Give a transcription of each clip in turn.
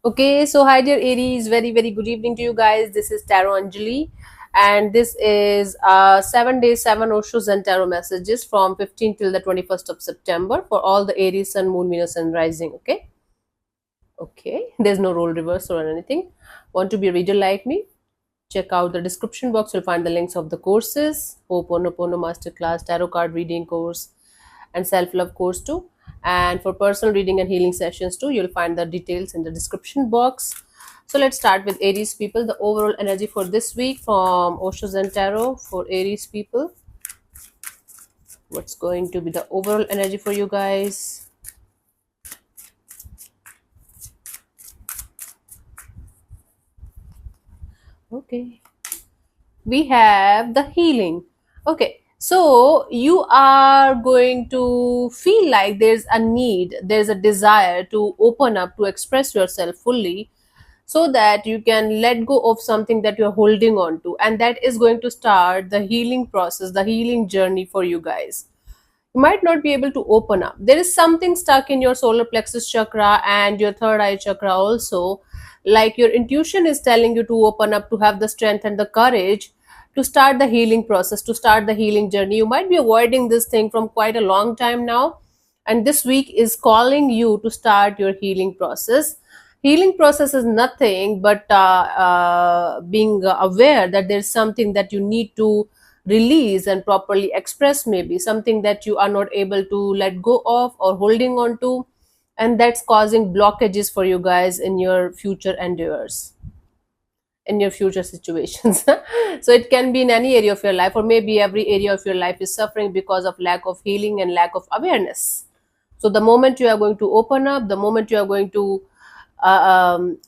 Okay, so hi dear Aries, very good evening to you guys. This is Tarot Anjali, and this is 7 days, 7 Oshos and tarot messages from 15th till the 21st of September for all the Aries, Sun, Moon, Venus, and Rising. Okay, there's no role reversal or anything. Want to be a reader like me? Check out the description box. You'll find the links of the courses: Ho'oponopono Masterclass, Tarot Card Reading course, and Self Love course too. And for personal reading and healing sessions too, you'll find the details in the description box. So let's start with Aries people. The overall energy for this week from Oshos and Tarot for Aries people. What's going to be the overall energy for you guys? Okay. We have the healing. Okay, so you are going to feel like there's a need, there's a desire to open up, to express yourself fully, so that you can let go of something that you're holding on to, and that is going to start the healing process, the healing journey for you guys. You might not be able to open up. There is something stuck in your solar plexus chakra and your third eye chakra also. Like your intuition is telling you to open up, to have the strength and the courage to start the healing process, to start the healing journey. You might be avoiding this thing from quite a long time now, and this week is calling you to start your healing process. Healing process is nothing but being aware that there's something that you need to release and properly express, maybe something that you are not able to let go of or holding on to, and that's causing blockages for you guys in your future endeavors, in your future situations. So it can be in any area of your life, or maybe every area of your life is suffering because of lack of healing and lack of awareness. So the moment you are going to open up, the moment you are going to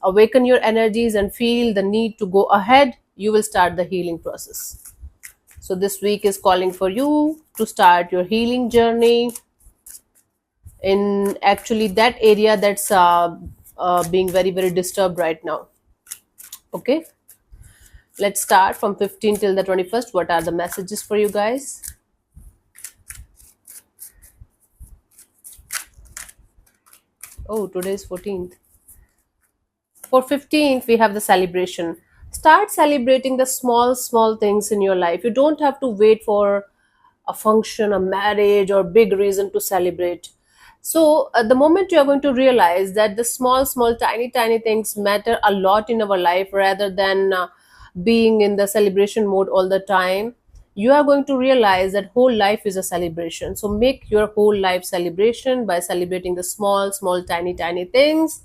awaken your energies and feel the need to go ahead, you will start the healing process. So this week is calling for you to start your healing journey in actually that area that's being very disturbed right now. Okay, let's start from 15 till the 21st. What are the messages for you guys? Oh, today is 14th. For 15th, we have the celebration. Start celebrating the small things in your life. You don't have to wait for a function, a marriage, or big reason to celebrate. So, at the moment you are going to realize that the small, tiny things matter a lot in our life rather than being in the celebration mode all the time, you are going to realize that whole life is a celebration. So, make your whole life celebration by celebrating the small, tiny things.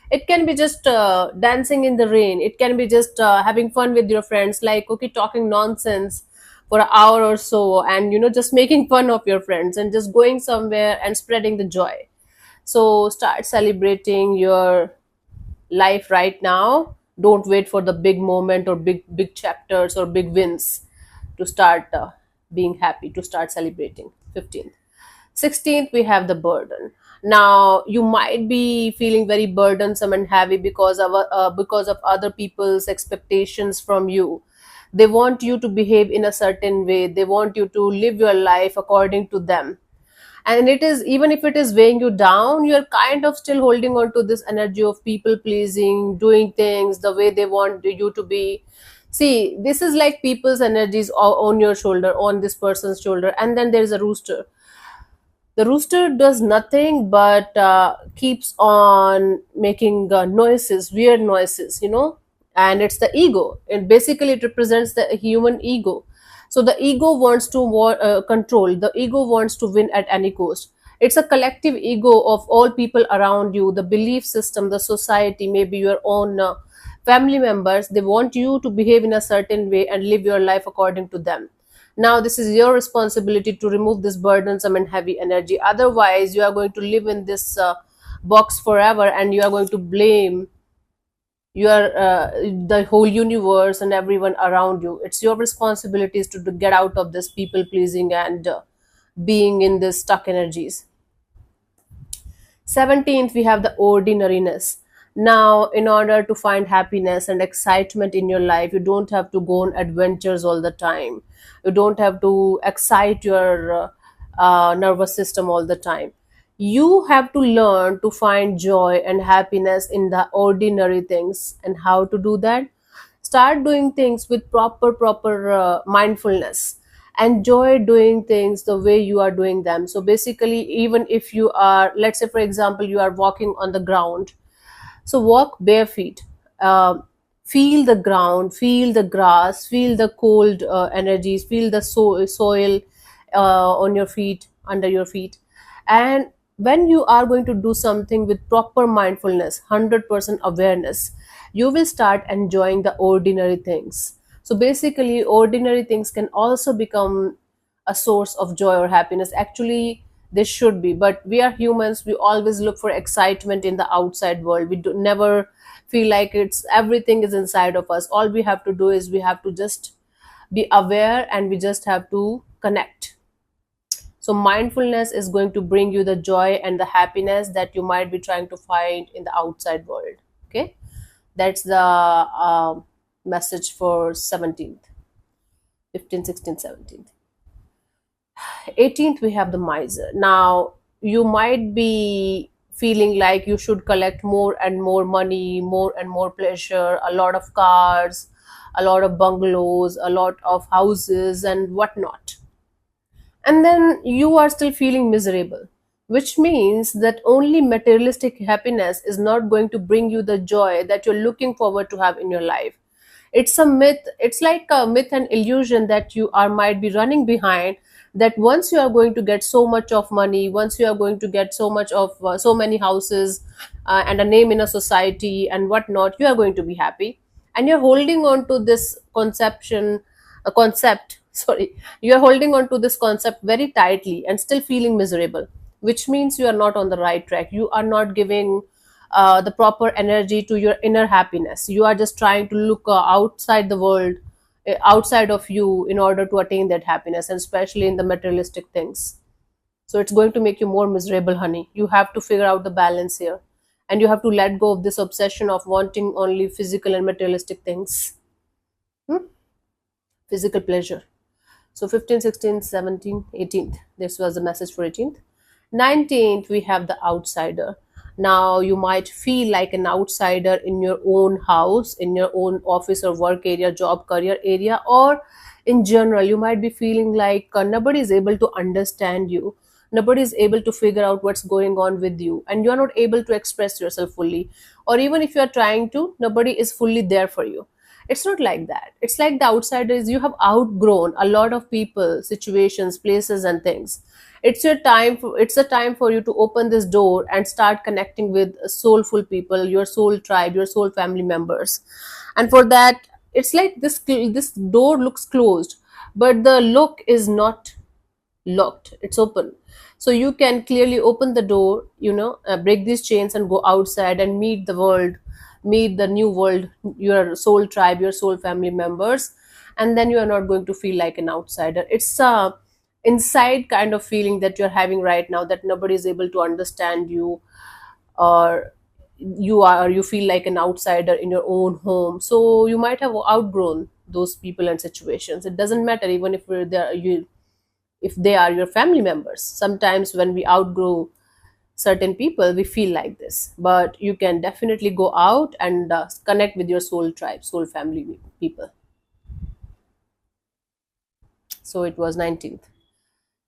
It can be just dancing in the rain. It can be just having fun with your friends, like, okay, talking nonsense for an hour or so, and just making fun of your friends and just going somewhere and spreading the joy. So start celebrating your life right now. Don't wait for the big moment or big chapters or big wins to start being happy, to start celebrating. 15th. 16th, we have the burden. Now you might be feeling very burdensome and heavy because of other people's expectations from you. They want you to behave in a certain way, they want you to live your life according to them, and it is, even if it is weighing you down, you're kind of still holding on to this energy of people pleasing, doing things the way they want you to be. See, this is like people's energies on your shoulder, on this person's shoulder, and then there's a rooster. The rooster does nothing but keeps on making noises, weird noises, and it's the ego. And basically, it represents the human ego. So the ego wants to control. The ego wants to win at any cost. It's a collective ego of all people around you, the belief system, the society, maybe your own family members. They want you to behave in a certain way and live your life according to them. Now this is your responsibility to remove this burdensome and heavy energy. Otherwise you are going to live in this box forever, and you are going to blame your the whole universe and everyone around you. It's your responsibilities to get out of this people pleasing and being in this stuck energies. 17th, we have the ordinariness. Now, in order to find happiness and excitement in your life, you don't have to go on adventures all the time. You don't have to excite your nervous system all the time. You have to learn to find joy and happiness in the ordinary things. And how to do that? Start doing things with proper mindfulness. Enjoy doing things the way you are doing them. So basically, even if you are, let's say for example, you are walking on the ground, so walk bare feet. Uh, Feel the ground, feel the grass, feel the cold energies, feel the soil on your feet, under your feet. And when you are going to do something with proper mindfulness, 100% awareness, you will start enjoying the ordinary things. So basically, ordinary things can also become a source of joy or happiness. Actually, they should be, but we are humans. We always look for excitement in the outside world. We do never feel like it's everything is inside of us. All we have to do is we have to just be aware, and we just have to connect. So mindfulness is going to bring you the joy and the happiness that you might be trying to find in the outside world. Okay, that's the message for 17th, 15th, 16th, 17th. 18th, we have the miser. Now you might be feeling like you should collect more and more money, more and more pleasure, a lot of cars, a lot of bungalows, a lot of houses and whatnot, and then you are still feeling miserable, which means that only materialistic happiness is not going to bring you the joy that you're looking forward to have in your life. It's a myth. It's like a myth and illusion that you are might be running behind, that once you are going to get so much of money, once you are going to get so much of so many houses and a name in a society and whatnot, you are going to be happy. And you're holding on to this conception, a concept sorry, you are holding on to this concept very tightly and still feeling miserable, which means you are not on the right track. You are not giving the proper energy to your inner happiness. You are just trying to look outside the world, outside of you, in order to attain that happiness, and especially in the materialistic things. So it's going to make you more miserable, honey. You have to figure out the balance here, and you have to let go of this obsession of wanting only physical and materialistic things. Hmm? Physical pleasure. So 15, 16, 17, 18th. This was the message for 18th. 19th, we have the outsider. Now, you might feel like an outsider in your own house, in your own office or work area, job, career area, or in general, you might be feeling like nobody is able to understand you. Nobody is able to figure out what's going on with you, and you're not able to express yourself fully. Or even if you're trying to, nobody is fully there for you. It's not like that. It's like the outsider is you have outgrown a lot of people, situations, places, and things. It's a time for you to open this door and start connecting with soulful people, your soul tribe, your soul family members. And for that, it's like this door looks closed, but the look is not locked, it's open. So you can clearly open the door, break these chains and go outside and meet the world, meet the new world, your soul tribe, your soul family members. And then you are not going to feel like an outsider. It's a inside kind of feeling that you're having right now, that nobody is able to understand you, or you feel like an outsider in your own home. So you might have outgrown those people and situations. It doesn't matter even if we're there, if they are your family members. Sometimes when we outgrow certain people, we feel like this. But you can definitely go out and connect with your soul tribe, soul family people. So it was 19th.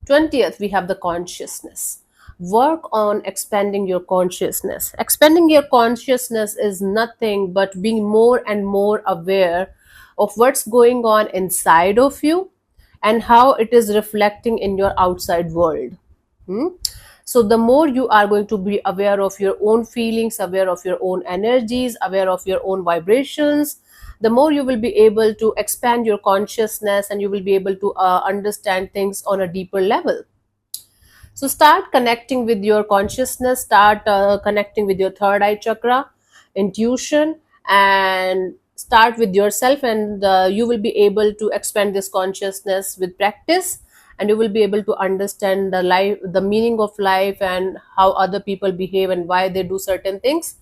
20th, we have the consciousness. Work on expanding your consciousness. Expanding your consciousness is nothing but being more and more aware of what's going on inside of you and how it is reflecting in your outside world. Hmm? So, the more you are going to be aware of your own feelings, aware of your own energies, aware of your own vibrations, the more you will be able to expand your consciousness, and you will be able to understand things on a deeper level. So start connecting with your consciousness, start connecting with your third eye chakra, intuition, and start with yourself. And you will be able to expand this consciousness with practice, and you will be able to understand the life, the meaning of life, and how other people behave and why they do certain things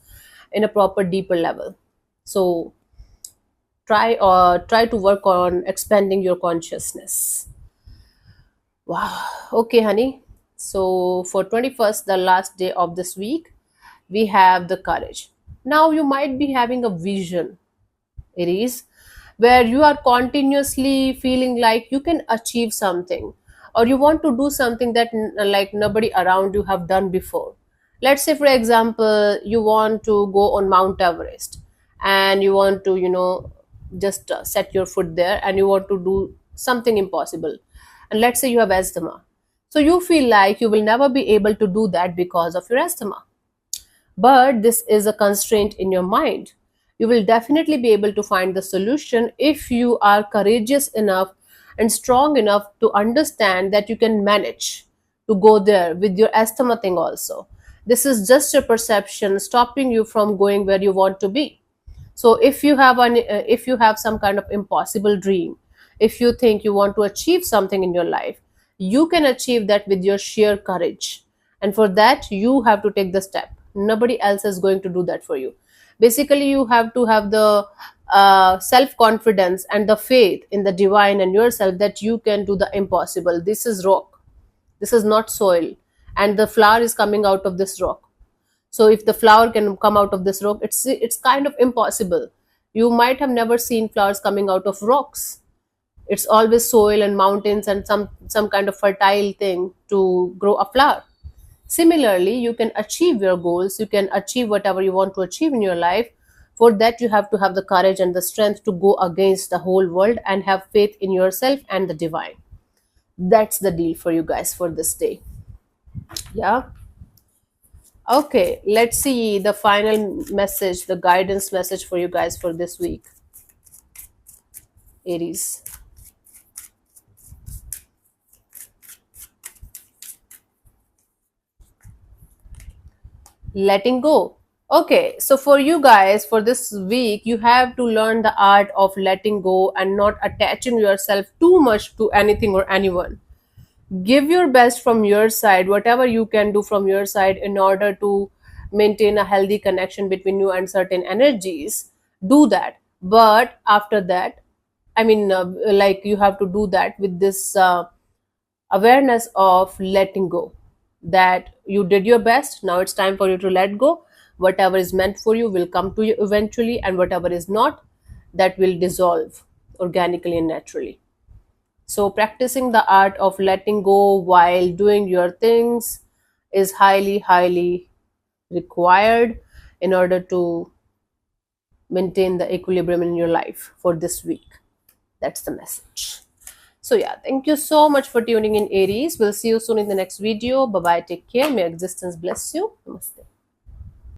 in a proper deeper level. So try to work on expanding your consciousness. Wow. Okay, honey. So for 21st, the last day of this week, we have the courage. Now you might be having a vision, Aries, where you are continuously feeling like you can achieve something, or you want to do something that like nobody around you have done before. Let's say, for example, you want to go on Mount Everest, and you want to, just set your foot there, and you want to do something impossible. And let's say you have asthma. So you feel like you will never be able to do that because of your asthma, but this is a constraint in your mind. You will definitely be able to find the solution if you are courageous enough and strong enough to understand that you can manage to go there with your asthma thing also. This is just your perception stopping you from going where you want to be. So if you have some kind of impossible dream, if you think you want to achieve something in your life, you can achieve that with your sheer courage. And for that, you have to take the step. Nobody else is going to do that for you. Basically, you have to have the self confidence and the faith in the divine and yourself that you can do the impossible. This is rock, this is not soil, and the flower is coming out of this rock. So if the flower can come out of this rock, it's kind of impossible. You might have never seen flowers coming out of rocks. It's always soil and mountains and some kind of fertile thing to grow a flower. Similarly, you can achieve your goals, you can achieve whatever you want to achieve in your life. For that, you have to have the courage and the strength to go against the whole world and have faith in yourself and the divine. That's the deal for you guys for this day. Yeah. Okay, let's see the final message, the guidance message for you guys for this week, Aries. Letting go. Okay, so for you guys for this week, you have to learn the art of letting go and not attaching yourself too much to anything or anyone. Give your best from your side, whatever you can do from your side in order to maintain a healthy connection between you and certain energies. Do that. But after that, like you have to do that with this awareness of letting go, that you did your best, now it's time for you to let go. Whatever is meant for you will come to you eventually, and whatever is not, that will dissolve organically and naturally. So practicing the art of letting go while doing your things is highly, highly required in order to maintain the equilibrium in your life for this week. That's the message. So yeah, thank you so much for tuning in, Aries. We'll see you soon in the next video. Bye bye. Take care. May existence bless you. Namaste.